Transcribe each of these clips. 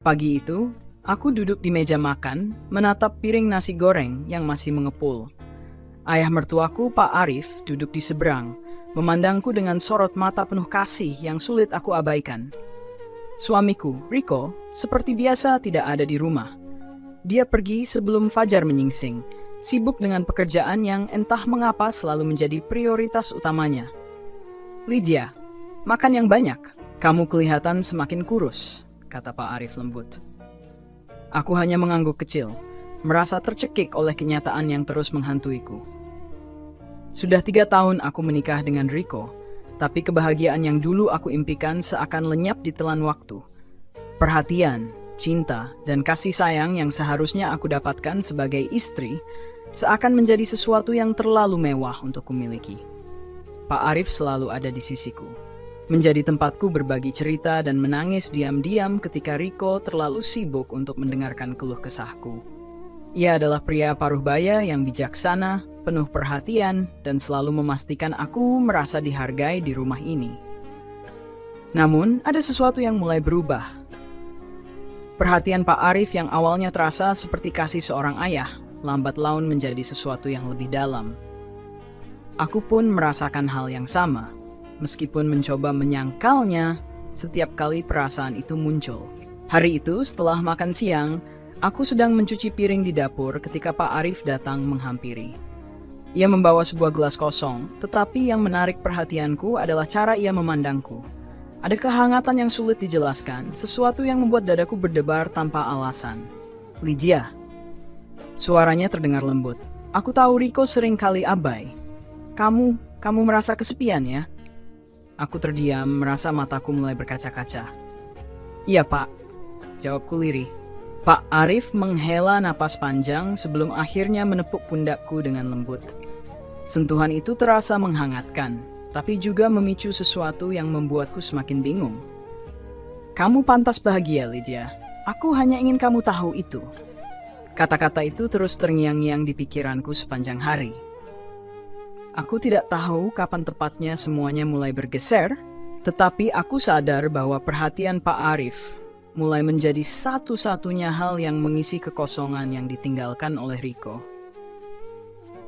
Pagi itu, aku duduk di meja makan, menatap piring nasi goreng yang masih mengepul. Ayah mertuaku, Pak Arif, duduk di seberang, memandangku dengan sorot mata penuh kasih yang sulit aku abaikan. Suamiku, Riko, seperti biasa tidak ada di rumah. Dia pergi sebelum fajar menyingsing, sibuk dengan pekerjaan yang entah mengapa selalu menjadi prioritas utamanya. Lydia, makan yang banyak. Kamu kelihatan semakin kurus, kata Pak Arif lembut. Aku hanya mengangguk kecil, merasa tercekik oleh kenyataan yang terus menghantuiku. Sudah 3 tahun aku menikah dengan Riko, tapi kebahagiaan yang dulu aku impikan seakan lenyap ditelan waktu. Perhatian, cinta, dan kasih sayang yang seharusnya aku dapatkan sebagai istri seakan menjadi sesuatu yang terlalu mewah untuk kumiliki. Pak Arif selalu ada di sisiku, menjadi tempatku berbagi cerita dan menangis diam-diam ketika Riko terlalu sibuk untuk mendengarkan keluh kesahku. Ia adalah pria paruh baya yang bijaksana, penuh perhatian, dan selalu memastikan aku merasa dihargai di rumah ini. Namun, ada sesuatu yang mulai berubah. Perhatian Pak Arif yang awalnya terasa seperti kasih seorang ayah, lambat laun menjadi sesuatu yang lebih dalam. Aku pun merasakan hal yang sama. Meskipun mencoba menyangkalnya, setiap kali perasaan itu muncul. Hari itu, setelah makan siang, aku sedang mencuci piring di dapur ketika Pak Arif datang menghampiri. Ia membawa sebuah gelas kosong, tetapi yang menarik perhatianku adalah cara ia memandangku. Ada kehangatan yang sulit dijelaskan, sesuatu yang membuat dadaku berdebar tanpa alasan. Lydia. Suaranya terdengar lembut. Aku tahu Riko sering kali abai. Kamu merasa kesepian ya? Aku terdiam, merasa mataku mulai berkaca-kaca. Iya, Pak, jawabku lirih. Pak Arif menghela napas panjang sebelum akhirnya menepuk pundakku dengan lembut. Sentuhan itu terasa menghangatkan, tapi juga memicu sesuatu yang membuatku semakin bingung. Kamu pantas bahagia, Lydia. Aku hanya ingin kamu tahu itu. Kata-kata itu terus terngiang-ngiang di pikiranku sepanjang hari. Aku tidak tahu kapan tepatnya semuanya mulai bergeser, tetapi aku sadar bahwa perhatian Pak Arif mulai menjadi satu-satunya hal yang mengisi kekosongan yang ditinggalkan oleh Riko.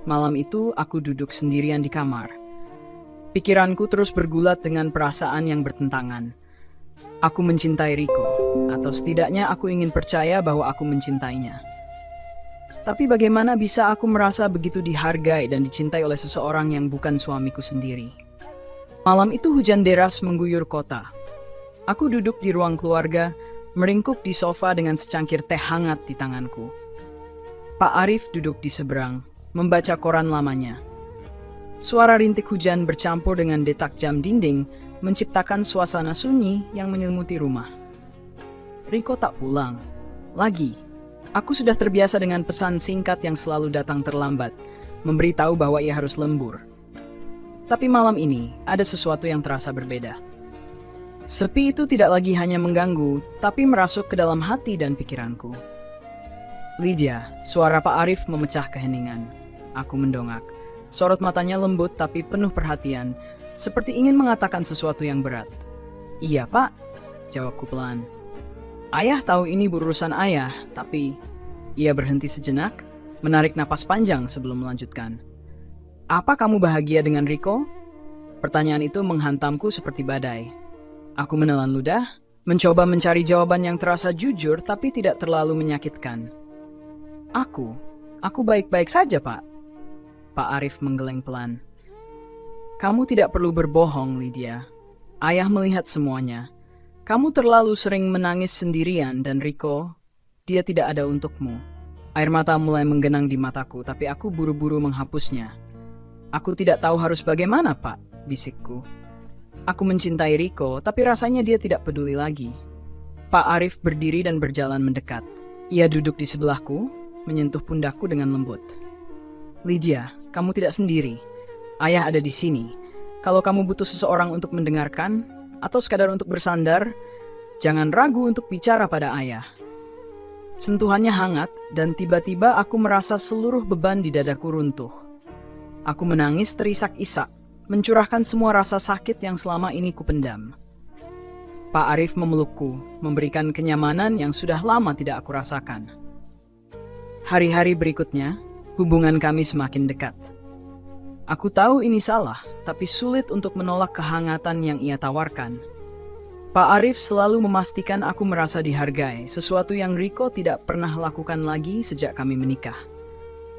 Malam itu aku duduk sendirian di kamar. Pikiranku terus bergulat dengan perasaan yang bertentangan. Aku mencintai Riko, atau setidaknya aku ingin percaya bahwa aku mencintainya. Tapi bagaimana bisa aku merasa begitu dihargai dan dicintai oleh seseorang yang bukan suamiku sendiri? Malam itu hujan deras mengguyur kota. Aku duduk di ruang keluarga, meringkuk di sofa dengan secangkir teh hangat di tanganku. Pak Arif duduk di seberang, membaca koran lamanya. Suara rintik hujan bercampur dengan detak jam dinding menciptakan suasana sunyi yang menyelimuti rumah. Riko tak pulang. Lagi. Aku sudah terbiasa dengan pesan singkat yang selalu datang terlambat, memberitahu bahwa ia harus lembur. Tapi malam ini, ada sesuatu yang terasa berbeda. Sepi itu tidak lagi hanya mengganggu, tapi merasuk ke dalam hati dan pikiranku. Lydia, suara Pak Arif memecah keheningan. Aku mendongak. Sorot matanya lembut tapi penuh perhatian, seperti ingin mengatakan sesuatu yang berat. Iya, Pak, jawabku pelan. Ayah tahu ini berurusan ayah, tapi ia berhenti sejenak, menarik napas panjang sebelum melanjutkan. Apa kamu bahagia dengan Riko? Pertanyaan itu menghantamku seperti badai. Aku menelan ludah, mencoba mencari jawaban yang terasa jujur tapi tidak terlalu menyakitkan. Aku baik-baik saja, Pak. Pak Arif menggeleng pelan. Kamu tidak perlu berbohong, Lydia. Ayah melihat semuanya. Kamu terlalu sering menangis sendirian dan Riko, dia tidak ada untukmu. Air mata mulai menggenang di mataku, tapi aku buru-buru menghapusnya. Aku tidak tahu harus bagaimana, Pak, bisikku. Aku mencintai Riko, tapi rasanya dia tidak peduli lagi. Pak Arif berdiri dan berjalan mendekat. Ia duduk di sebelahku, menyentuh pundakku dengan lembut. Lydia, kamu tidak sendiri. Ayah ada di sini. Kalau kamu butuh seseorang untuk mendengarkan, atau sekadar untuk bersandar, jangan ragu untuk bicara pada ayah. Sentuhannya hangat dan tiba-tiba aku merasa seluruh beban di dadaku runtuh. Aku menangis terisak-isak, mencurahkan semua rasa sakit yang selama ini kupendam. Pak Arif memelukku, memberikan kenyamanan yang sudah lama tidak aku rasakan. Hari-hari berikutnya, hubungan kami semakin dekat. Aku tahu ini salah, tapi sulit untuk menolak kehangatan yang ia tawarkan. Pak Arif selalu memastikan aku merasa dihargai, sesuatu yang Riko tidak pernah lakukan lagi sejak kami menikah.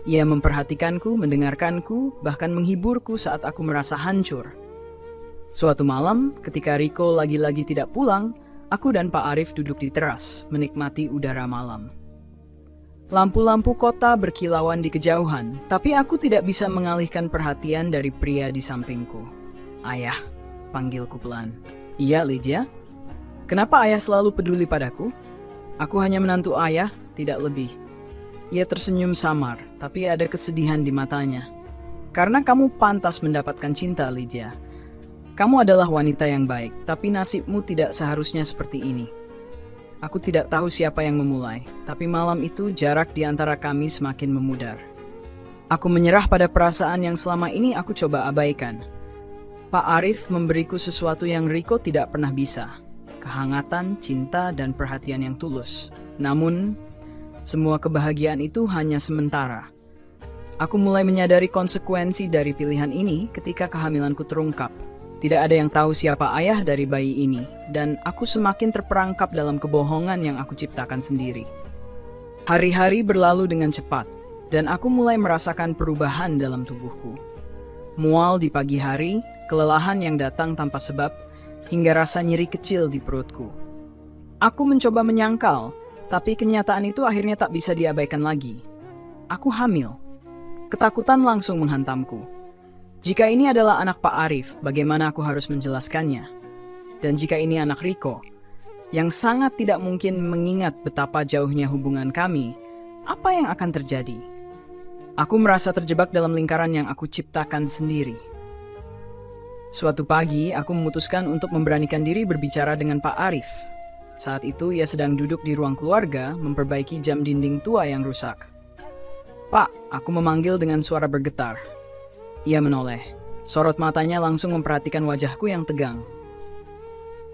Ia memperhatikanku, mendengarkanku, bahkan menghiburku saat aku merasa hancur. Suatu malam, ketika Riko lagi-lagi tidak pulang, aku dan Pak Arif duduk di teras, menikmati udara malam. Lampu-lampu kota berkilauan di kejauhan, tapi aku tidak bisa mengalihkan perhatian dari pria di sampingku. Ayah, panggilku pelan. Iya, Lydia? Kenapa ayah selalu peduli padaku? Aku hanya menantu ayah, tidak lebih. Ia tersenyum samar, tapi ada kesedihan di matanya. Karena kamu pantas mendapatkan cinta, Lydia. Kamu adalah wanita yang baik, tapi nasibmu tidak seharusnya seperti ini. Aku tidak tahu siapa yang memulai, tapi malam itu jarak di antara kami semakin memudar. Aku menyerah pada perasaan yang selama ini aku coba abaikan. Pak Arif memberiku sesuatu yang Riko tidak pernah bisa. Kehangatan, cinta, dan perhatian yang tulus. Namun, semua kebahagiaan itu hanya sementara. Aku mulai menyadari konsekuensi dari pilihan ini ketika kehamilanku terungkap. Tidak ada yang tahu siapa ayah dari bayi ini, dan aku semakin terperangkap dalam kebohongan yang aku ciptakan sendiri. Hari-hari berlalu dengan cepat, dan aku mulai merasakan perubahan dalam tubuhku. Mual di pagi hari, kelelahan yang datang tanpa sebab, hingga rasa nyeri kecil di perutku. Aku mencoba menyangkal, tapi kenyataan itu akhirnya tak bisa diabaikan lagi. Aku hamil. Ketakutan langsung menghantamku. Jika ini adalah anak Pak Arif, bagaimana aku harus menjelaskannya? Dan jika ini anak Riko, yang sangat tidak mungkin mengingat betapa jauhnya hubungan kami, apa yang akan terjadi? Aku merasa terjebak dalam lingkaran yang aku ciptakan sendiri. Suatu pagi, aku memutuskan untuk memberanikan diri berbicara dengan Pak Arif. Saat itu, ia sedang duduk di ruang keluarga, memperbaiki jam dinding tua yang rusak. Pak, aku memanggil dengan suara bergetar. Ia menoleh. Sorot matanya langsung memperhatikan wajahku yang tegang.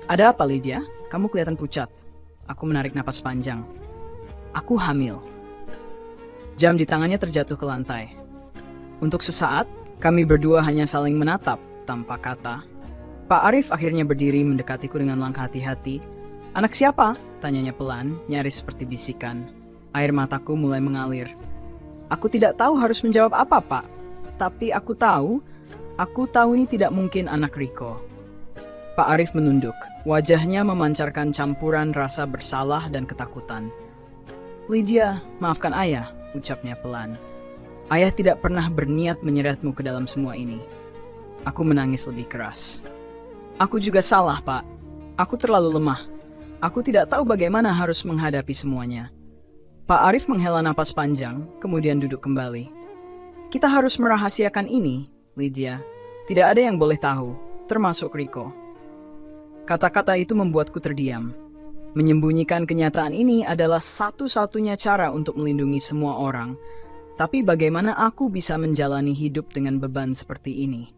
Ada apa, Lydia? Kamu kelihatan pucat. Aku menarik napas panjang. Aku hamil. Jam di tangannya terjatuh ke lantai. Untuk sesaat, kami berdua hanya saling menatap tanpa kata. Pak Arif akhirnya berdiri mendekatiku dengan langkah hati-hati. Anak siapa? Tanyanya pelan, nyaris seperti bisikan. Air mataku mulai mengalir. Aku tidak tahu harus menjawab apa, Pak. Tapi aku tahu ini tidak mungkin anak Riko. Pak Arif menunduk. Wajahnya memancarkan campuran rasa bersalah dan ketakutan. Lydia, maafkan ayah, ucapnya pelan. Ayah tidak pernah berniat menyeretmu ke dalam semua ini. Aku menangis lebih keras. Aku juga salah, Pak. Aku terlalu lemah. Aku tidak tahu bagaimana harus menghadapi semuanya. Pak Arif menghela napas panjang, kemudian duduk kembali. Kita harus merahasiakan ini, Lydia. Tidak ada yang boleh tahu, termasuk Riko. Kata-kata itu membuatku terdiam. Menyembunyikan kenyataan ini adalah satu-satunya cara untuk melindungi semua orang. Tapi bagaimana aku bisa menjalani hidup dengan beban seperti ini?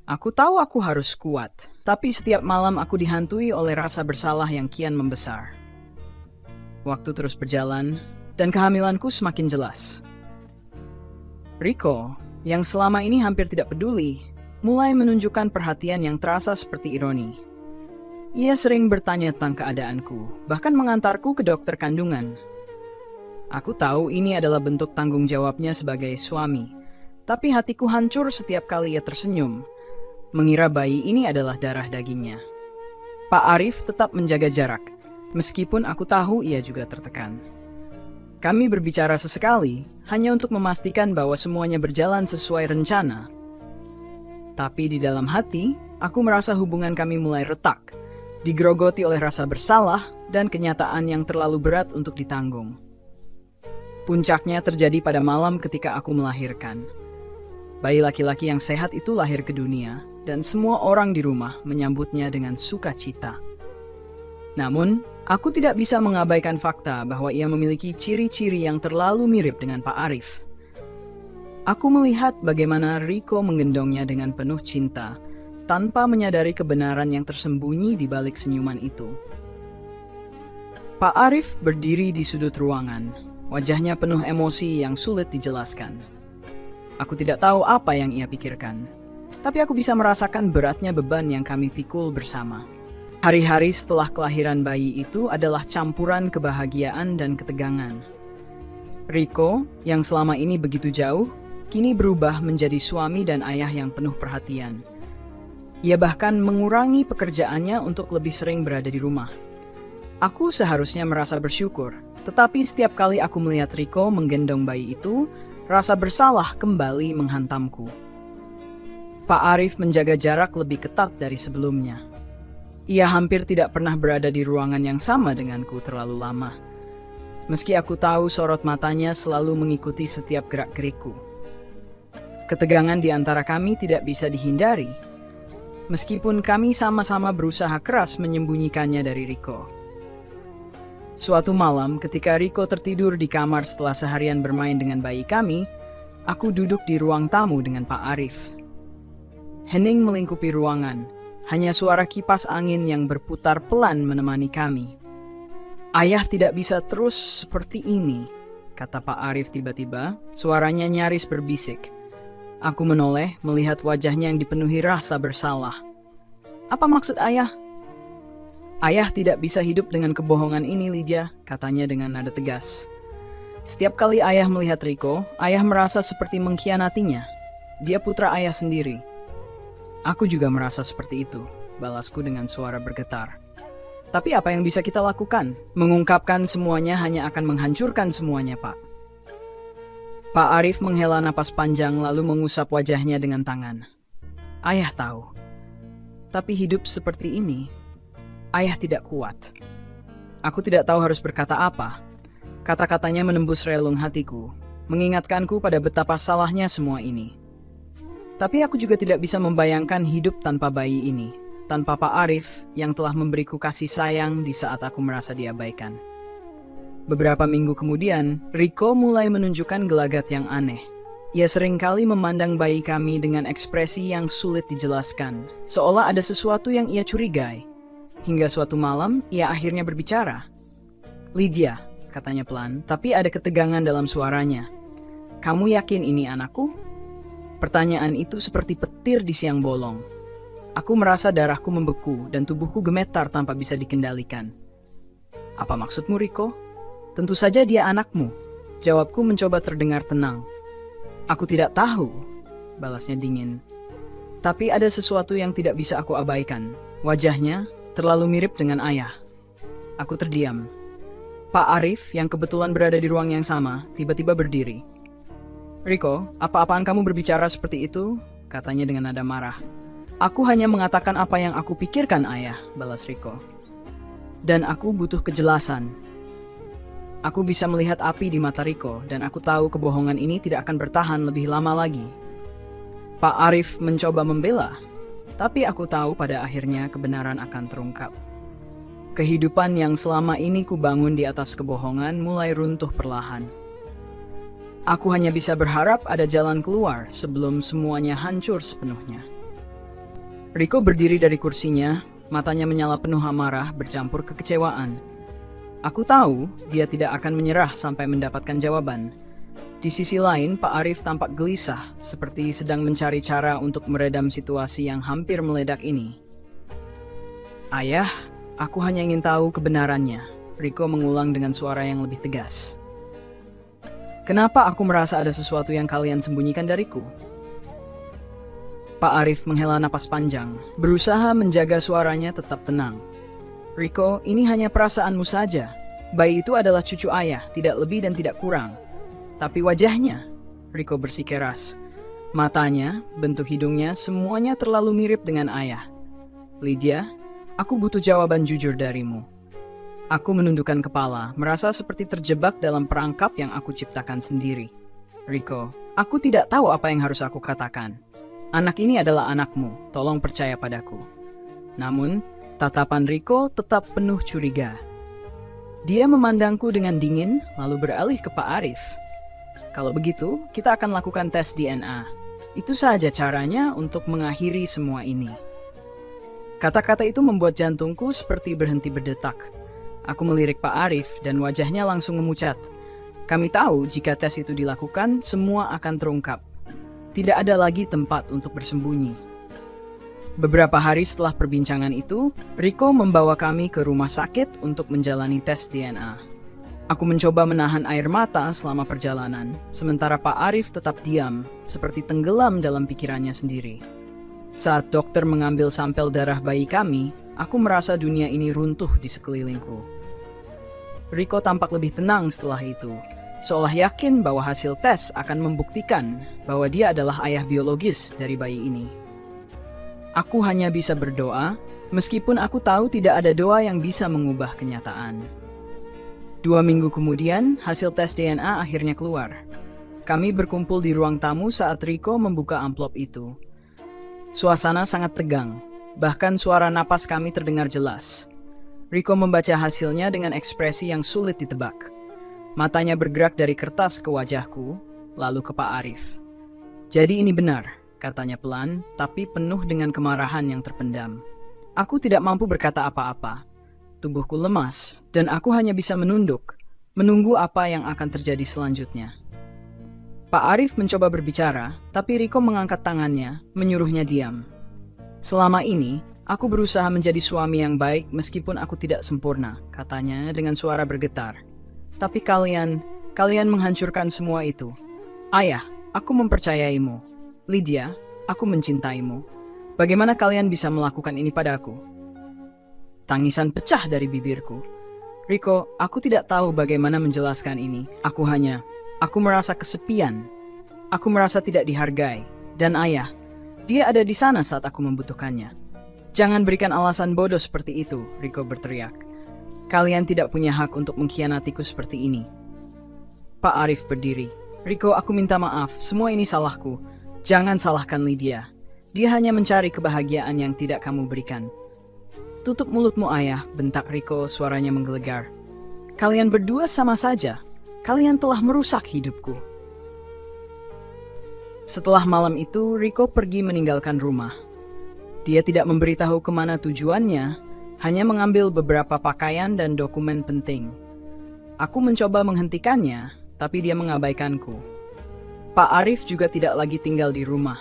Aku tahu aku harus kuat, tapi setiap malam aku dihantui oleh rasa bersalah yang kian membesar. Waktu terus berjalan, dan kehamilanku semakin jelas. Riko, yang selama ini hampir tidak peduli, mulai menunjukkan perhatian yang terasa seperti ironi. Ia sering bertanya tentang keadaanku, bahkan mengantarku ke dokter kandungan. Aku tahu ini adalah bentuk tanggung jawabnya sebagai suami, tapi hatiku hancur setiap kali ia tersenyum, mengira bayi ini adalah darah dagingnya. Pak Arif tetap menjaga jarak, meskipun aku tahu ia juga tertekan. Kami berbicara sesekali, hanya untuk memastikan bahwa semuanya berjalan sesuai rencana. Tapi di dalam hati, aku merasa hubungan kami mulai retak, digerogoti oleh rasa bersalah dan kenyataan yang terlalu berat untuk ditanggung. Puncaknya terjadi pada malam ketika aku melahirkan. Bayi laki-laki yang sehat itu lahir ke dunia, dan semua orang di rumah menyambutnya dengan sukacita. Namun, aku tidak bisa mengabaikan fakta bahwa ia memiliki ciri-ciri yang terlalu mirip dengan Pak Arif. Aku melihat bagaimana Riko menggendongnya dengan penuh cinta, tanpa menyadari kebenaran yang tersembunyi di balik senyuman itu. Pak Arif berdiri di sudut ruangan, wajahnya penuh emosi yang sulit dijelaskan. Aku tidak tahu apa yang ia pikirkan, tapi aku bisa merasakan beratnya beban yang kami pikul bersama. Hari-hari setelah kelahiran bayi itu adalah campuran kebahagiaan dan ketegangan. Rico, yang selama ini begitu jauh, kini berubah menjadi suami dan ayah yang penuh perhatian. Ia bahkan mengurangi pekerjaannya untuk lebih sering berada di rumah. Aku seharusnya merasa bersyukur, tetapi setiap kali aku melihat Rico menggendong bayi itu, rasa bersalah kembali menghantamku. Pak Arif menjaga jarak lebih ketat dari sebelumnya. Ia hampir tidak pernah berada di ruangan yang sama denganku terlalu lama. Meski aku tahu sorot matanya selalu mengikuti setiap gerak-gerikku. Ketegangan di antara kami tidak bisa dihindari, meskipun kami sama-sama berusaha keras menyembunyikannya dari Rico. Suatu malam ketika Rico tertidur di kamar setelah seharian bermain dengan bayi kami, aku duduk di ruang tamu dengan Pak Arif. Hening melingkupi ruangan, hanya suara kipas angin yang berputar pelan menemani kami. Ayah tidak bisa terus seperti ini, kata Pak Arif tiba-tiba, suaranya nyaris berbisik. Aku menoleh melihat wajahnya yang dipenuhi rasa bersalah. Apa maksud ayah? Ayah tidak bisa hidup dengan kebohongan ini, Lydia, katanya dengan nada tegas. Setiap kali ayah melihat Rico, ayah merasa seperti mengkhianatinya. Dia putra ayah sendiri. Aku juga merasa seperti itu, balasku dengan suara bergetar. Tapi apa yang bisa kita lakukan? Mengungkapkan semuanya hanya akan menghancurkan semuanya, Pak. Pak Arif menghela napas panjang lalu mengusap wajahnya dengan tangan. Ayah tahu. Tapi hidup seperti ini, ayah tidak kuat. Aku tidak tahu harus berkata apa. Kata-katanya menembus relung hatiku, mengingatkanku pada betapa salahnya semua ini. Tapi aku juga tidak bisa membayangkan hidup tanpa bayi ini, tanpa Pak Arif yang telah memberiku kasih sayang di saat aku merasa diabaikan. Beberapa minggu kemudian, Rico mulai menunjukkan gelagat yang aneh. Ia seringkali memandang bayi kami dengan ekspresi yang sulit dijelaskan, seolah ada sesuatu yang ia curigai. Hingga suatu malam, ia akhirnya berbicara. Lydia, katanya pelan, tapi ada ketegangan dalam suaranya. Kamu yakin ini anakku? Pertanyaan itu seperti petir di siang bolong. Aku merasa darahku membeku dan tubuhku gemetar tanpa bisa dikendalikan. Apa maksudmu, Rico? Tentu saja dia anakmu. Jawabku mencoba terdengar tenang. Aku tidak tahu, balasnya dingin. Tapi ada sesuatu yang tidak bisa aku abaikan. Wajahnya terlalu mirip dengan ayah. Aku terdiam. Pak Arif, yang kebetulan berada di ruang yang sama, tiba-tiba berdiri. Rico, apa-apaan kamu berbicara seperti itu? Katanya dengan nada marah. Aku hanya mengatakan apa yang aku pikirkan, ayah, balas Rico. Dan aku butuh kejelasan. Aku bisa melihat api di mata Rico, dan aku tahu kebohongan ini tidak akan bertahan lebih lama lagi. Pak Arif mencoba membela, tapi aku tahu pada akhirnya kebenaran akan terungkap. Kehidupan yang selama ini kubangun di atas kebohongan mulai runtuh perlahan. Aku hanya bisa berharap ada jalan keluar sebelum semuanya hancur sepenuhnya. Rico berdiri dari kursinya, matanya menyala penuh amarah bercampur kekecewaan. Aku tahu dia tidak akan menyerah sampai mendapatkan jawaban. Di sisi lain, Pak Arif tampak gelisah, seperti sedang mencari cara untuk meredam situasi yang hampir meledak ini. Ayah, aku hanya ingin tahu kebenarannya, Rico mengulang dengan suara yang lebih tegas. Kenapa aku merasa ada sesuatu yang kalian sembunyikan dariku? Pak Arif menghela napas panjang, berusaha menjaga suaranya tetap tenang. Rico, ini hanya perasaanmu saja. Bayi itu adalah cucu ayah, tidak lebih dan tidak kurang. Tapi wajahnya, Rico bersikeras. Matanya, bentuk hidungnya, semuanya terlalu mirip dengan ayah. Lydia, aku butuh jawaban jujur darimu. Aku menundukkan kepala, merasa seperti terjebak dalam perangkap yang aku ciptakan sendiri. Rico, aku tidak tahu apa yang harus aku katakan. Anak ini adalah anakmu, tolong percaya padaku. Namun, tatapan Rico tetap penuh curiga. Dia memandangku dengan dingin, lalu beralih ke Pak Arif. Kalau begitu, kita akan lakukan tes DNA. Itu saja caranya untuk mengakhiri semua ini. Kata-kata itu membuat jantungku seperti berhenti berdetak. Aku melirik Pak Arif dan wajahnya langsung memucat. Kami tahu jika tes itu dilakukan, semua akan terungkap. Tidak ada lagi tempat untuk bersembunyi. Beberapa hari setelah perbincangan itu, Riko membawa kami ke rumah sakit untuk menjalani tes DNA. Aku mencoba menahan air mata selama perjalanan, sementara Pak Arif tetap diam, seperti tenggelam dalam pikirannya sendiri. Saat dokter mengambil sampel darah bayi kami, aku merasa dunia ini runtuh di sekelilingku. Riko tampak lebih tenang setelah itu, seolah yakin bahwa hasil tes akan membuktikan bahwa dia adalah ayah biologis dari bayi ini. Aku hanya bisa berdoa, meskipun aku tahu tidak ada doa yang bisa mengubah kenyataan. 2 minggu kemudian, hasil tes DNA akhirnya keluar. Kami berkumpul di ruang tamu saat Riko membuka amplop itu. Suasana sangat tegang, bahkan suara napas kami terdengar jelas. Riko membaca hasilnya dengan ekspresi yang sulit ditebak. Matanya bergerak dari kertas ke wajahku, lalu ke Pak Arif. "Jadi ini benar," katanya pelan, tapi penuh dengan kemarahan yang terpendam. Aku tidak mampu berkata apa-apa. Tubuhku lemas, dan aku hanya bisa menunduk, menunggu apa yang akan terjadi selanjutnya. Pak Arif mencoba berbicara, tapi Riko mengangkat tangannya, menyuruhnya diam. "Selama ini, aku berusaha menjadi suami yang baik meskipun aku tidak sempurna," katanya dengan suara bergetar. "Tapi kalian menghancurkan semua itu. Ayah, aku mempercayaimu. Lydia, aku mencintaimu. Bagaimana kalian bisa melakukan ini padaku?" Tangisan pecah dari bibirku. "Riko, aku tidak tahu bagaimana menjelaskan ini. Aku merasa kesepian. Aku merasa tidak dihargai. Dan ayah, dia ada di sana saat aku membutuhkannya." "Jangan berikan alasan bodoh seperti itu," Riko berteriak. "Kalian tidak punya hak untuk mengkhianatiku seperti ini." Pak Arif berdiri. "Riko, aku minta maaf. Semua ini salahku. Jangan salahkan Lydia. Dia hanya mencari kebahagiaan yang tidak kamu berikan." "Tutup mulutmu, ayah," bentak Riko, suaranya menggelegar. "Kalian berdua sama saja. Kalian telah merusak hidupku." Setelah malam itu, Riko pergi meninggalkan rumah. Dia tidak memberitahu kemana tujuannya, hanya mengambil beberapa pakaian dan dokumen penting. Aku mencoba menghentikannya, tapi dia mengabaikanku. Pak Arif juga tidak lagi tinggal di rumah.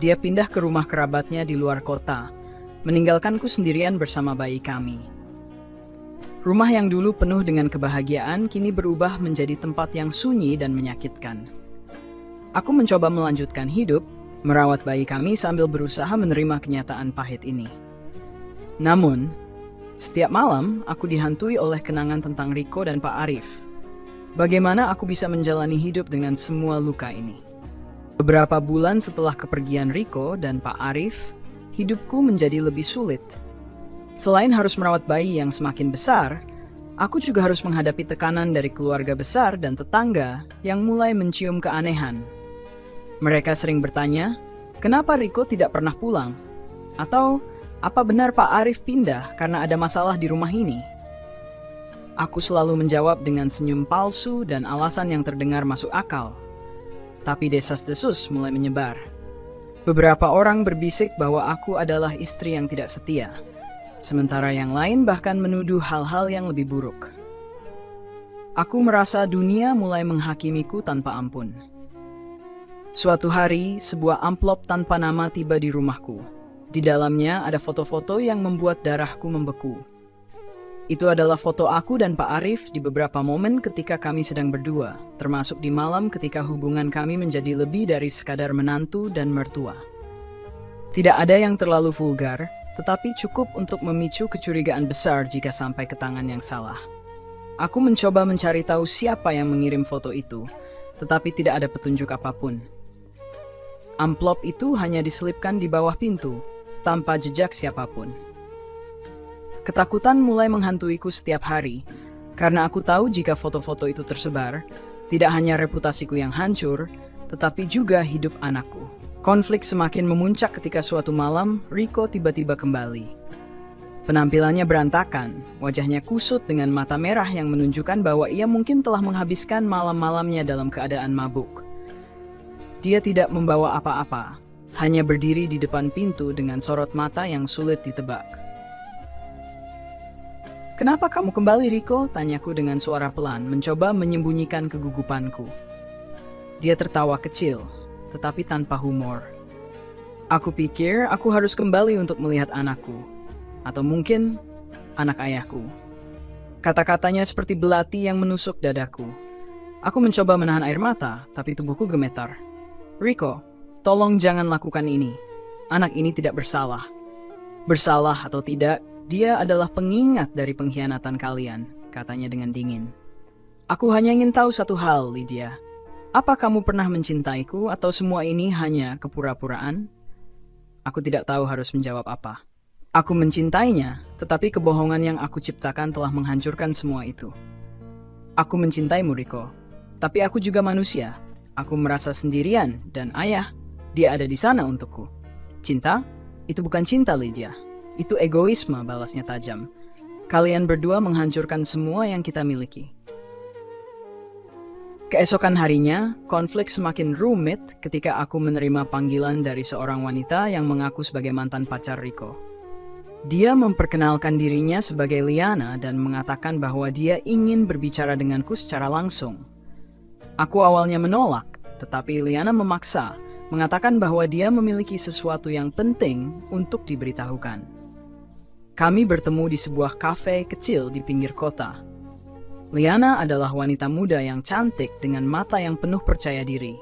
Dia pindah ke rumah kerabatnya di luar kota, meninggalkanku sendirian bersama bayi kami. Rumah yang dulu penuh dengan kebahagiaan kini berubah menjadi tempat yang sunyi dan menyakitkan. Aku mencoba melanjutkan hidup, merawat bayi kami sambil berusaha menerima kenyataan pahit ini. Namun, setiap malam aku dihantui oleh kenangan tentang Riko dan Pak Arif. Bagaimana aku bisa menjalani hidup dengan semua luka ini? Beberapa bulan setelah kepergian Riko dan Pak Arif, hidupku menjadi lebih sulit. Selain harus merawat bayi yang semakin besar, aku juga harus menghadapi tekanan dari keluarga besar dan tetangga yang mulai mencium keanehan. Mereka sering bertanya, kenapa Riko tidak pernah pulang? Atau, apa benar Pak Arif pindah karena ada masalah di rumah ini? Aku selalu menjawab dengan senyum palsu dan alasan yang terdengar masuk akal. Tapi desas-desus mulai menyebar. Beberapa orang berbisik bahwa aku adalah istri yang tidak setia, sementara yang lain bahkan menuduh hal-hal yang lebih buruk. Aku merasa dunia mulai menghakimiku tanpa ampun. Suatu hari, sebuah amplop tanpa nama tiba di rumahku. Di dalamnya ada foto-foto yang membuat darahku membeku. Itu adalah foto aku dan Pak Arif di beberapa momen ketika kami sedang berdua, termasuk di malam ketika hubungan kami menjadi lebih dari sekadar menantu dan mertua. Tidak ada yang terlalu vulgar, tetapi cukup untuk memicu kecurigaan besar jika sampai ke tangan yang salah. Aku mencoba mencari tahu siapa yang mengirim foto itu, tetapi tidak ada petunjuk apapun. Amplop itu hanya diselipkan di bawah pintu, tanpa jejak siapapun. Ketakutan mulai menghantuiku setiap hari, karena aku tahu jika foto-foto itu tersebar, tidak hanya reputasiku yang hancur, tetapi juga hidup anakku. Konflik semakin memuncak ketika suatu malam, Riko tiba-tiba kembali. Penampilannya berantakan, wajahnya kusut dengan mata merah yang menunjukkan bahwa ia mungkin telah menghabiskan malam-malamnya dalam keadaan mabuk. Dia tidak membawa apa-apa, hanya berdiri di depan pintu dengan sorot mata yang sulit ditebak. "Kenapa kamu kembali, Rico?" tanyaku dengan suara pelan, mencoba menyembunyikan kegugupanku. Dia tertawa kecil, tetapi tanpa humor. "Aku pikir aku harus kembali untuk melihat anakku. Atau mungkin anak ayahku." Kata-katanya seperti belati yang menusuk dadaku. Aku mencoba menahan air mata, tapi tubuhku gemetar. "Rico, tolong jangan lakukan ini. Anak ini tidak bersalah." "Bersalah atau tidak, dia adalah pengingat dari pengkhianatan kalian," katanya dengan dingin. "Aku hanya ingin tahu satu hal, Lydia. Apa kamu pernah mencintaiku atau semua ini hanya kepura-puraan?" Aku tidak tahu harus menjawab apa. Aku mencintainya, tetapi kebohongan yang aku ciptakan telah menghancurkan semua itu. "Aku mencintaimu, Rico. Tapi aku juga manusia. Aku merasa sendirian, dan ayah, dia ada di sana untukku." "Cinta? Itu bukan cinta, Lydia. Itu egoisme," balasnya tajam. "Kalian berdua menghancurkan semua yang kita miliki." Keesokan harinya, konflik semakin rumit ketika aku menerima panggilan dari seorang wanita yang mengaku sebagai mantan pacar Rico. Dia memperkenalkan dirinya sebagai Liana dan mengatakan bahwa dia ingin berbicara denganku secara langsung. Aku awalnya menolak, tetapi Liana memaksa, mengatakan bahwa dia memiliki sesuatu yang penting untuk diberitahukan. Kami bertemu di sebuah kafe kecil di pinggir kota. Liana adalah wanita muda yang cantik dengan mata yang penuh percaya diri.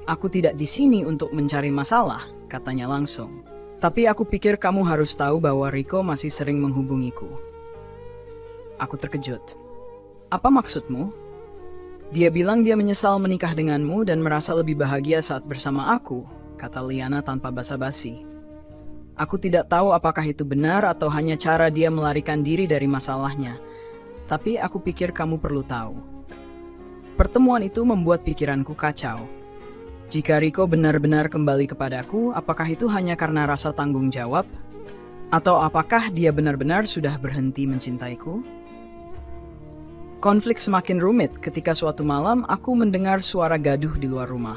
"Aku tidak di sini untuk mencari masalah," katanya langsung. "Tapi aku pikir kamu harus tahu bahwa Rico masih sering menghubungiku." Aku terkejut. "Apa maksudmu?" "Dia bilang dia menyesal menikah denganmu dan merasa lebih bahagia saat bersama aku," kata Liana tanpa basa-basi. Aku tidak tahu apakah itu benar atau hanya cara dia melarikan diri dari masalahnya. Tapi aku pikir kamu perlu tahu. Pertemuan itu membuat pikiranku kacau. Jika Rico benar-benar kembali kepadaku, apakah itu hanya karena rasa tanggung jawab? Atau apakah dia benar-benar sudah berhenti mencintaiku? Konflik semakin rumit ketika suatu malam aku mendengar suara gaduh di luar rumah.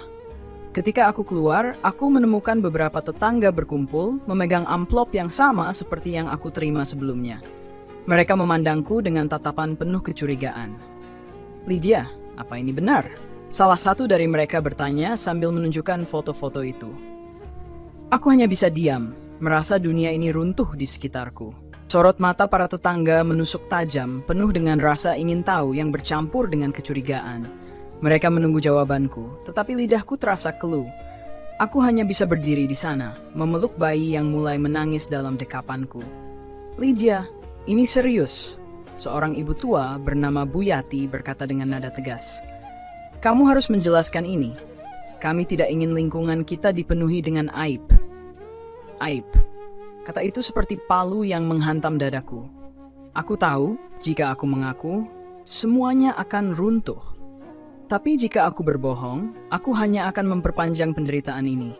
Ketika aku keluar, aku menemukan beberapa tetangga berkumpul, memegang amplop yang sama seperti yang aku terima sebelumnya. Mereka memandangku dengan tatapan penuh kecurigaan. "Lydia, apa ini benar?" Salah satu dari mereka bertanya sambil menunjukkan foto-foto itu. Aku hanya bisa diam, merasa dunia ini runtuh di sekitarku. Sorot mata para tetangga menusuk tajam, penuh dengan rasa ingin tahu yang bercampur dengan kecurigaan. Mereka menunggu jawabanku, tetapi lidahku terasa keluh. Aku hanya bisa berdiri di sana, memeluk bayi yang mulai menangis dalam dekapanku. "Lydia, ini serius," seorang ibu tua bernama Bu Yati berkata dengan nada tegas. "Kamu harus menjelaskan ini. Kami tidak ingin lingkungan kita dipenuhi dengan aib." Aib. Kata itu seperti palu yang menghantam dadaku. Aku tahu, jika aku mengaku, semuanya akan runtuh. Tapi jika aku berbohong, aku hanya akan memperpanjang penderitaan ini.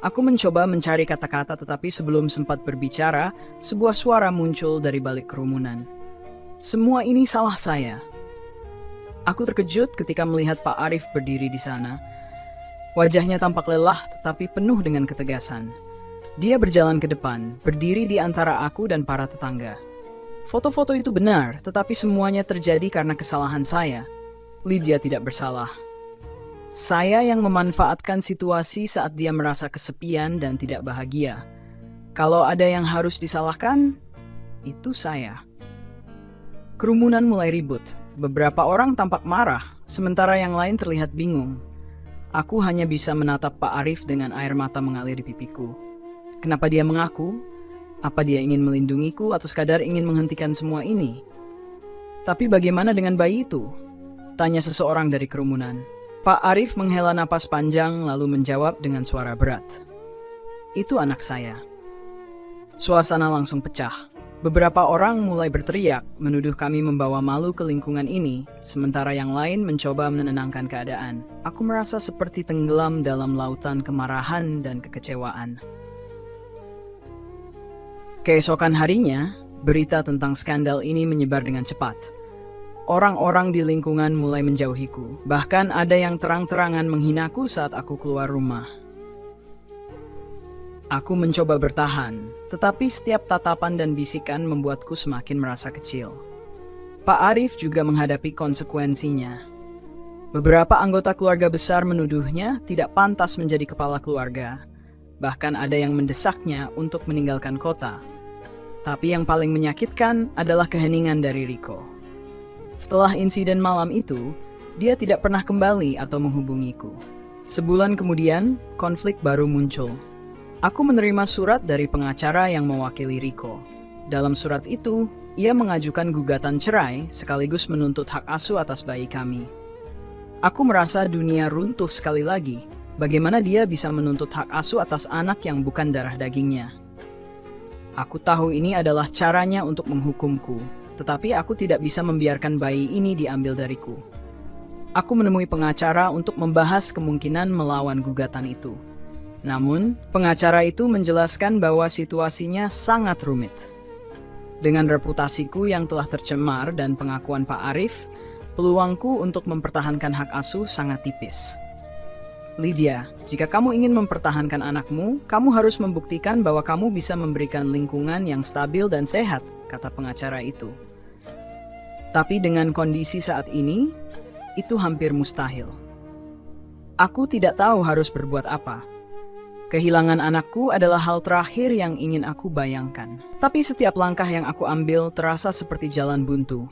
Aku mencoba mencari kata-kata, tetapi sebelum sempat berbicara, sebuah suara muncul dari balik kerumunan. "Semua ini salah saya." Aku terkejut ketika melihat Pak Arif berdiri di sana. Wajahnya tampak lelah tetapi penuh dengan ketegasan. Dia berjalan ke depan, berdiri di antara aku dan para tetangga. "Foto-foto itu benar, tetapi semuanya terjadi karena kesalahan saya. Lydia tidak bersalah. Saya yang memanfaatkan situasi saat dia merasa kesepian dan tidak bahagia. Kalau ada yang harus disalahkan, itu saya." Kerumunan mulai ribut. Beberapa orang tampak marah, sementara yang lain terlihat bingung. Aku hanya bisa menatap Pak Arif dengan air mata mengalir di pipiku. Kenapa dia mengaku? Apa dia ingin melindungiku atau sekadar ingin menghentikan semua ini? "Tapi bagaimana dengan bayi itu?" tanya seseorang dari kerumunan. Pak Arif menghela napas panjang lalu menjawab dengan suara berat. "Itu anak saya." Suasana langsung pecah. Beberapa orang mulai berteriak, menuduh kami membawa malu ke lingkungan ini, sementara yang lain mencoba menenangkan keadaan. Aku merasa seperti tenggelam dalam lautan kemarahan dan kekecewaan. Keesokan harinya, berita tentang skandal ini menyebar dengan cepat. Orang-orang di lingkungan mulai menjauhiku, bahkan ada yang terang-terangan menghinaku saat aku keluar rumah. Aku mencoba bertahan, tetapi setiap tatapan dan bisikan membuatku semakin merasa kecil. Pak Arif juga menghadapi konsekuensinya. Beberapa anggota keluarga besar menuduhnya tidak pantas menjadi kepala keluarga. Bahkan ada yang mendesaknya untuk meninggalkan kota. Tapi yang paling menyakitkan adalah keheningan dari Riko. Setelah insiden malam itu, dia tidak pernah kembali atau menghubungiku. Sebulan kemudian, konflik baru muncul. Aku menerima surat dari pengacara yang mewakili Riko. Dalam surat itu, ia mengajukan gugatan cerai sekaligus menuntut hak asuh atas bayi kami. Aku merasa dunia runtuh sekali lagi. Bagaimana dia bisa menuntut hak asuh atas anak yang bukan darah dagingnya? Aku tahu ini adalah caranya untuk menghukumku, tetapi aku tidak bisa membiarkan bayi ini diambil dariku. Aku menemui pengacara untuk membahas kemungkinan melawan gugatan itu. Namun, pengacara itu menjelaskan bahwa situasinya sangat rumit. Dengan reputasiku yang telah tercemar dan pengakuan Pak Arif, peluangku untuk mempertahankan hak asuh sangat tipis. Lydia, jika kamu ingin mempertahankan anakmu, kamu harus membuktikan bahwa kamu bisa memberikan lingkungan yang stabil dan sehat, kata pengacara itu. Tapi dengan kondisi saat ini, itu hampir mustahil. Aku tidak tahu harus berbuat apa. Kehilangan anakku adalah hal terakhir yang ingin aku bayangkan. Tapi setiap langkah yang aku ambil terasa seperti jalan buntu.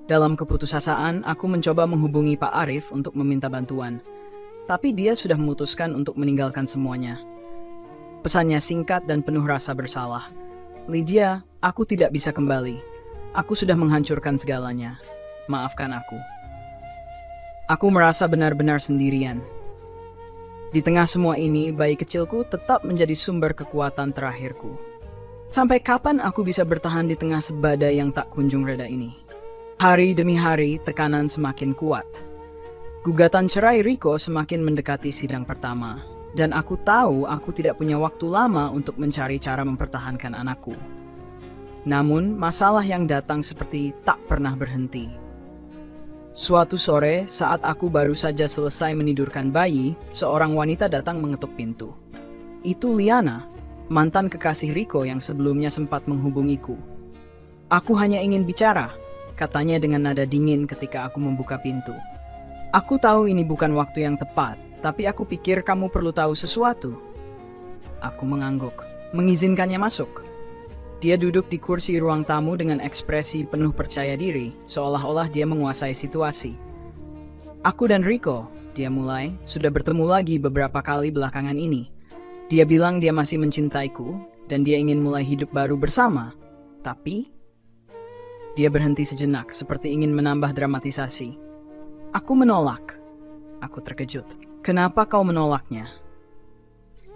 Dalam keputusasaan, aku mencoba menghubungi Pak Arif untuk meminta bantuan. Tapi dia sudah memutuskan untuk meninggalkan semuanya. Pesannya singkat dan penuh rasa bersalah. Lydia, aku tidak bisa kembali. Aku sudah menghancurkan segalanya. Maafkan aku. Aku merasa benar-benar sendirian. Di tengah semua ini, bayi kecilku tetap menjadi sumber kekuatan terakhirku. Sampai kapan aku bisa bertahan di tengah sebadai yang tak kunjung reda ini? Hari demi hari, tekanan semakin kuat. Gugatan cerai Riko semakin mendekati sidang pertama, dan aku tahu aku tidak punya waktu lama untuk mencari cara mempertahankan anakku. Namun, masalah yang datang seperti tak pernah berhenti. Suatu sore, saat aku baru saja selesai menidurkan bayi, seorang wanita datang mengetuk pintu. Itu Liana, mantan kekasih Riko yang sebelumnya sempat menghubungiku. Aku hanya ingin bicara, katanya dengan nada dingin ketika aku membuka pintu. Aku tahu ini bukan waktu yang tepat, tapi aku pikir kamu perlu tahu sesuatu. Aku mengangguk, mengizinkannya masuk. Dia duduk di kursi ruang tamu dengan ekspresi penuh percaya diri, seolah-olah dia menguasai situasi. Aku dan Riko, dia mulai, sudah bertemu lagi beberapa kali belakangan ini. Dia bilang dia masih mencintaiku, dan dia ingin mulai hidup baru bersama. Tapi, dia berhenti sejenak, seperti ingin menambah dramatisasi. Aku menolak. Aku terkejut. Kenapa kau menolaknya?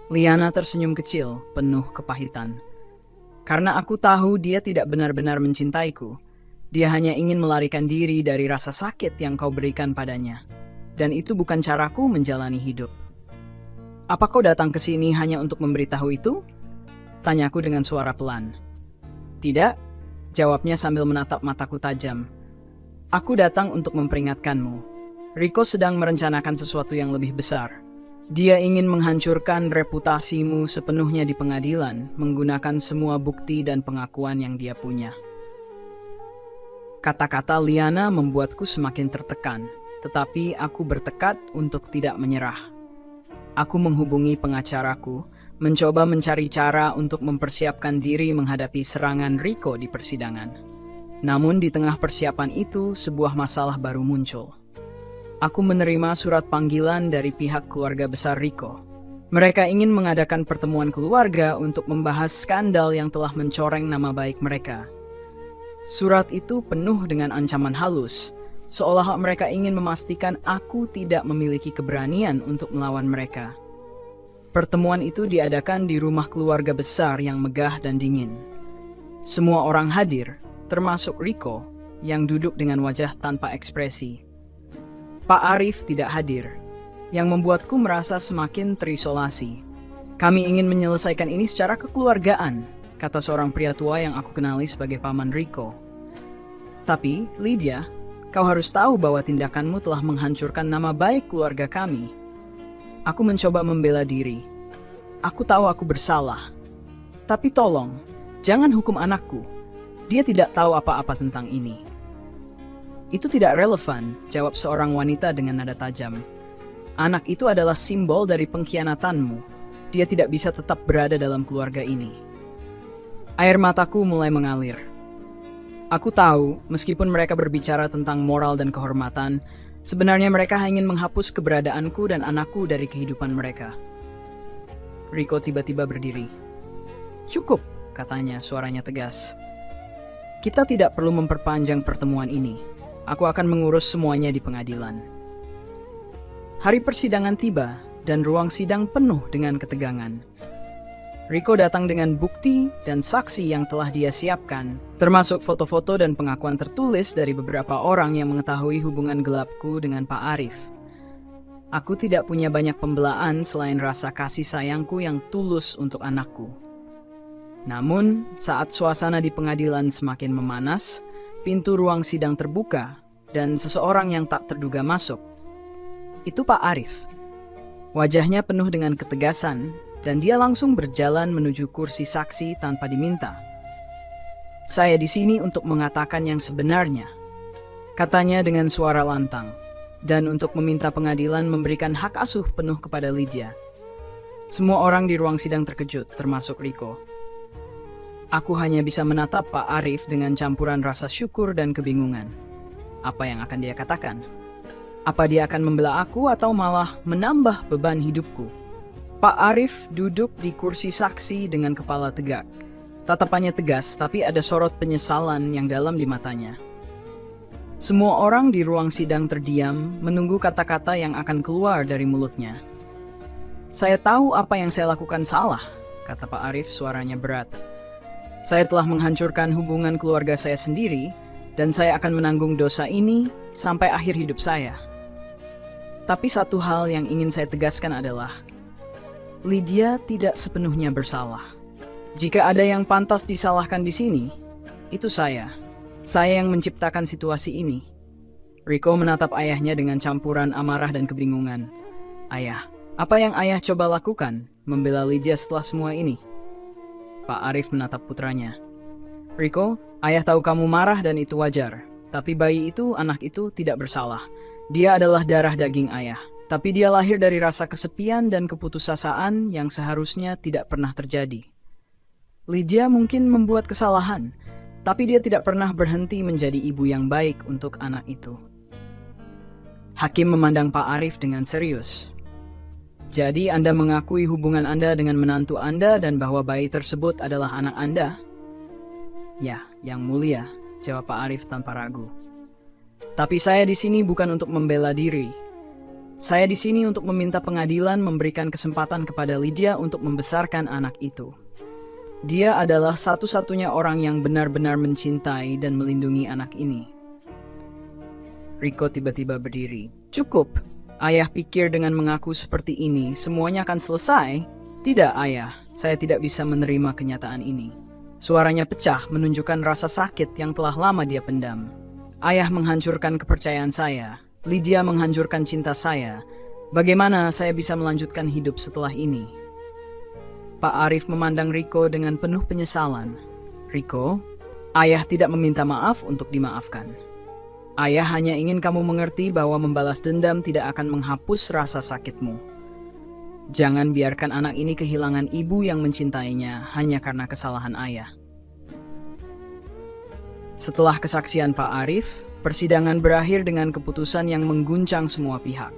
Liana tersenyum kecil, penuh kepahitan. Karena aku tahu dia tidak benar-benar mencintaiku. Dia hanya ingin melarikan diri dari rasa sakit yang kau berikan padanya. Dan itu bukan caraku menjalani hidup. Apa kau datang ke sini hanya untuk memberitahu itu? Tanyaku dengan suara pelan. Tidak, jawabnya sambil menatap mataku tajam. Aku datang untuk memperingatkanmu. Riko sedang merencanakan sesuatu yang lebih besar. Dia ingin menghancurkan reputasimu sepenuhnya di pengadilan, menggunakan semua bukti dan pengakuan yang dia punya. Kata-kata Liana membuatku semakin tertekan, tetapi aku bertekad untuk tidak menyerah. Aku menghubungi pengacaraku, mencoba mencari cara untuk mempersiapkan diri menghadapi serangan Riko di persidangan. Namun di tengah persiapan itu, sebuah masalah baru muncul. Aku menerima surat panggilan dari pihak keluarga besar Riko. Mereka ingin mengadakan pertemuan keluarga untuk membahas skandal yang telah mencoreng nama baik mereka. Surat itu penuh dengan ancaman halus, seolah mereka ingin memastikan aku tidak memiliki keberanian untuk melawan mereka. Pertemuan itu diadakan di rumah keluarga besar yang megah dan dingin. Semua orang hadir, termasuk Riko, yang duduk dengan wajah tanpa ekspresi. Pak Arif tidak hadir, yang membuatku merasa semakin terisolasi. Kami ingin menyelesaikan ini secara kekeluargaan, kata seorang pria tua yang aku kenali sebagai paman Riko. Tapi, Lydia, kau harus tahu bahwa tindakanmu telah menghancurkan nama baik keluarga kami. Aku mencoba membela diri. Aku tahu aku bersalah. Tapi tolong, jangan hukum anakku. Dia tidak tahu apa-apa tentang ini. Itu tidak relevan, jawab seorang wanita dengan nada tajam. Anak itu adalah simbol dari pengkhianatanmu. Dia tidak bisa tetap berada dalam keluarga ini. Air mataku mulai mengalir. Aku tahu, meskipun mereka berbicara tentang moral dan kehormatan, sebenarnya mereka ingin menghapus keberadaanku dan anakku dari kehidupan mereka. Rico tiba-tiba berdiri. Cukup, katanya, suaranya tegas. Kita tidak perlu memperpanjang pertemuan ini. Aku akan mengurus semuanya di pengadilan. Hari persidangan tiba, dan ruang sidang penuh dengan ketegangan. Rico datang dengan bukti dan saksi yang telah dia siapkan, termasuk foto-foto dan pengakuan tertulis dari beberapa orang yang mengetahui hubungan gelapku dengan Pak Arif. Aku tidak punya banyak pembelaan selain rasa kasih sayangku yang tulus untuk anakku. Namun, saat suasana di pengadilan semakin memanas, pintu ruang sidang terbuka dan seseorang yang tak terduga masuk. Itu Pak Arif. Wajahnya penuh dengan ketegasan dan dia langsung berjalan menuju kursi saksi tanpa diminta. Saya di sini untuk mengatakan yang sebenarnya, katanya dengan suara lantang. Dan untuk meminta pengadilan memberikan hak asuh penuh kepada Lydia. Semua orang di ruang sidang terkejut, termasuk Rico. Aku hanya bisa menatap Pak Arif dengan campuran rasa syukur dan kebingungan. Apa yang akan dia katakan? Apa dia akan membela aku atau malah menambah beban hidupku? Pak Arif duduk di kursi saksi dengan kepala tegak. Tatapannya tegas, tapi ada sorot penyesalan yang dalam di matanya. Semua orang di ruang sidang terdiam, menunggu kata-kata yang akan keluar dari mulutnya. Saya tahu apa yang saya lakukan salah, kata Pak Arif, suaranya berat. Saya telah menghancurkan hubungan keluarga saya sendiri, dan saya akan menanggung dosa ini sampai akhir hidup saya. Tapi satu hal yang ingin saya tegaskan adalah, Lydia tidak sepenuhnya bersalah. Jika ada yang pantas disalahkan di sini, itu saya. Saya yang menciptakan situasi ini. Rico menatap ayahnya dengan campuran amarah dan kebingungan. Ayah, apa yang ayah coba lakukan? Membela Lydia setelah semua ini? Pak Arif menatap putranya. Rico, ayah tahu kamu marah dan itu wajar. Tapi bayi itu, anak itu tidak bersalah. Dia adalah darah daging ayah. Tapi dia lahir dari rasa kesepian dan keputusasaan yang seharusnya tidak pernah terjadi. Lydia mungkin membuat kesalahan, tapi dia tidak pernah berhenti menjadi ibu yang baik untuk anak itu. Hakim memandang Pak Arif dengan serius. Jadi Anda mengakui hubungan Anda dengan menantu Anda dan bahwa bayi tersebut adalah anak Anda? Ya, yang mulia, jawab Pak Arif tanpa ragu. Tapi saya di sini bukan untuk membela diri. Saya di sini untuk meminta pengadilan memberikan kesempatan kepada Lydia untuk membesarkan anak itu. Dia adalah satu-satunya orang yang benar-benar mencintai dan melindungi anak ini. Rico tiba-tiba berdiri. Cukup. Ayah pikir dengan mengaku seperti ini semuanya akan selesai? Tidak, ayah. Saya tidak bisa menerima kenyataan ini. Suaranya pecah menunjukkan rasa sakit yang telah lama dia pendam. Ayah menghancurkan kepercayaan saya. Lydia menghancurkan cinta saya. Bagaimana saya bisa melanjutkan hidup setelah ini? Pak Arif memandang Rico dengan penuh penyesalan. Rico, ayah tidak meminta maaf untuk dimaafkan. Ayah hanya ingin kamu mengerti bahwa membalas dendam tidak akan menghapus rasa sakitmu. Jangan biarkan anak ini kehilangan ibu yang mencintainya hanya karena kesalahan ayah. Setelah kesaksian Pak Arif, persidangan berakhir dengan keputusan yang mengguncang semua pihak.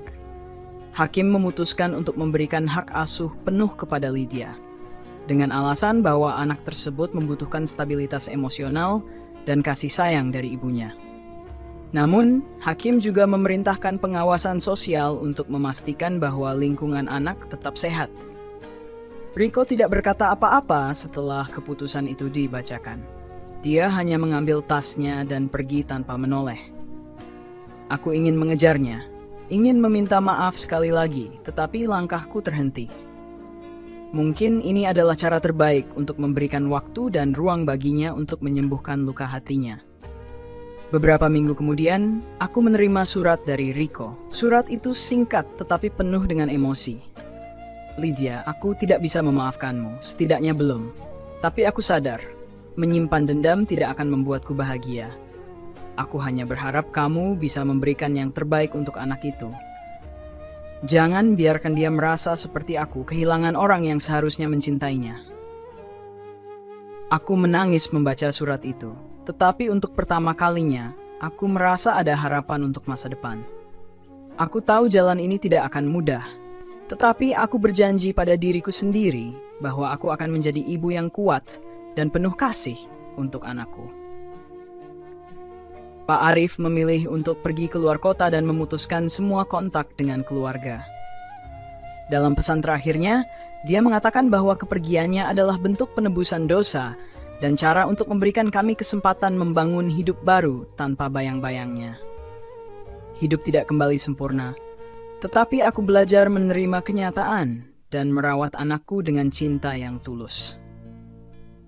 Hakim memutuskan untuk memberikan hak asuh penuh kepada Lydia, dengan alasan bahwa anak tersebut membutuhkan stabilitas emosional dan kasih sayang dari ibunya. Namun, hakim juga memerintahkan pengawasan sosial untuk memastikan bahwa lingkungan anak tetap sehat. Rico tidak berkata apa-apa setelah keputusan itu dibacakan. Dia hanya mengambil tasnya dan pergi tanpa menoleh. Aku ingin mengejarnya, ingin meminta maaf sekali lagi, tetapi langkahku terhenti. Mungkin ini adalah cara terbaik untuk memberikan waktu dan ruang baginya untuk menyembuhkan luka hatinya. Beberapa minggu kemudian, aku menerima surat dari Rico. Surat itu singkat tetapi penuh dengan emosi. Lydia, aku tidak bisa memaafkanmu, setidaknya belum. Tapi aku sadar, menyimpan dendam tidak akan membuatku bahagia. Aku hanya berharap kamu bisa memberikan yang terbaik untuk anak itu. Jangan biarkan dia merasa seperti aku kehilangan orang yang seharusnya mencintainya. Aku menangis membaca surat itu, tetapi untuk pertama kalinya, aku merasa ada harapan untuk masa depan. Aku tahu jalan ini tidak akan mudah, tetapi aku berjanji pada diriku sendiri bahwa aku akan menjadi ibu yang kuat dan penuh kasih untuk anakku. Pak Arif memilih untuk pergi keluar kota dan memutuskan semua kontak dengan keluarga. Dalam pesan terakhirnya, dia mengatakan bahwa kepergiannya adalah bentuk penebusan dosa dan cara untuk memberikan kami kesempatan membangun hidup baru tanpa bayang-bayangnya. Hidup tidak kembali sempurna, tetapi aku belajar menerima kenyataan dan merawat anakku dengan cinta yang tulus.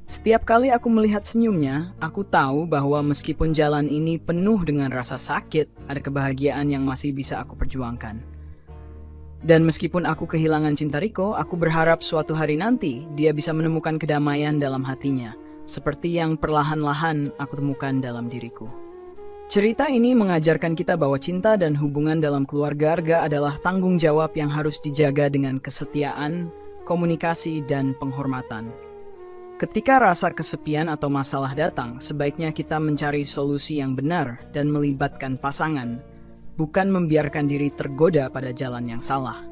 Setiap kali aku melihat senyumnya, aku tahu bahwa meskipun jalan ini penuh dengan rasa sakit, ada kebahagiaan yang masih bisa aku perjuangkan. Dan meskipun aku kehilangan cinta Riko, aku berharap suatu hari nanti dia bisa menemukan kedamaian dalam hatinya, seperti yang perlahan-lahan aku temukan dalam diriku. Cerita ini mengajarkan kita bahwa cinta dan hubungan dalam keluarga adalah tanggung jawab yang harus dijaga dengan kesetiaan, komunikasi, dan penghormatan. Ketika rasa kesepian atau masalah datang, sebaiknya kita mencari solusi yang benar dan melibatkan pasangan, bukan membiarkan diri tergoda pada jalan yang salah.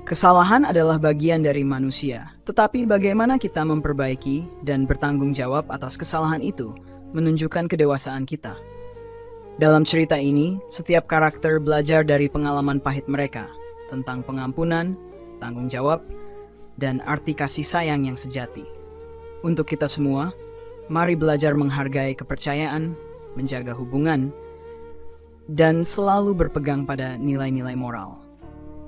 Kesalahan adalah bagian dari manusia, tetapi bagaimana kita memperbaiki dan bertanggung jawab atas kesalahan itu menunjukkan kedewasaan kita. Dalam cerita ini, setiap karakter belajar dari pengalaman pahit mereka tentang pengampunan, tanggung jawab, dan arti kasih sayang yang sejati. Untuk kita semua, mari belajar menghargai kepercayaan, menjaga hubungan, dan selalu berpegang pada nilai-nilai moral.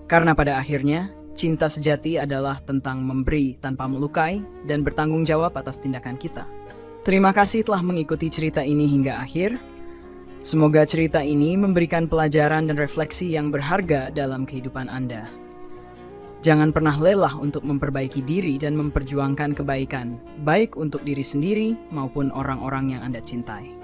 Karena pada akhirnya, cinta sejati adalah tentang memberi tanpa melukai dan bertanggung jawab atas tindakan kita. Terima kasih telah mengikuti cerita ini hingga akhir. Semoga cerita ini memberikan pelajaran dan refleksi yang berharga dalam kehidupan Anda. Jangan pernah lelah untuk memperbaiki diri dan memperjuangkan kebaikan, baik untuk diri sendiri maupun orang-orang yang Anda cintai.